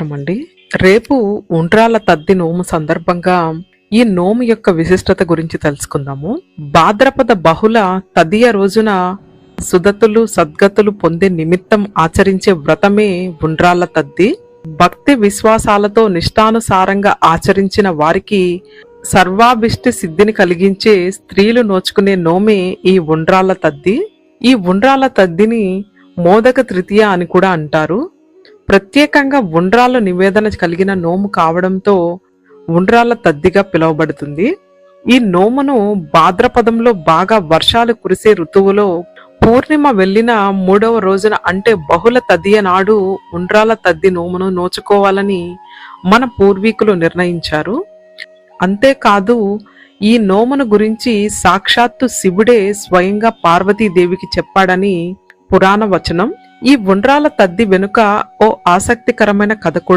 నమస్కారం అండి. రేపు ఉండ్రాళ్ళ తద్ది నోము సందర్భంగా ఈ నోము యొక్క విశిష్టత గురించి తెలుసుకుందాము. భాద్రపద బహుళ తదియ రోజున సుదతులు సద్గతులు పొందే నిమిత్తం ఆచరించే వ్రతమే ఉండ్రాళ్ళ తద్ది. భక్తి విశ్వాసాలతో నిష్టానుసారంగా ఆచరించిన వారికి సర్వాభిష్టి సిద్ధిని కలిగించే స్త్రీలు నోచుకునే నోమే ఈ ఉండ్రాళ్ళ తద్ది. ఈ ఉండ్రాళ్ళ తద్దిని మోదక తృతీయ అని కూడా అంటారు. ప్రత్యేకంగా ఉండ్రాళ్ళ నివేదన కలిగిన నోము కావడంతో ఉండ్రాళ్ళ తద్దిగా పిలువబడుతుంది. ఈ నోమును భాద్రపదంలో బాగా వర్షాలు కురిసే ఋతువులో పూర్ణిమ వెళ్లిన 3వ రోజున అంటే బహుళ తదియ నాడు ఉండ్రాళ్ళ తద్ది నోమును నోచుకోవాలని మన పూర్వీకులు నిర్ణయించారు. అంతేకాదు ఈ నోమును గురించి సాక్షాత్తు శివుడే స్వయంగా పార్వతీదేవికి చెప్పాడని పురాణ వచనం. ఈ ఉండ్రాళ్ళ తద్ది వెనుక ఓ ఆసక్తికరమైన కథ కూడా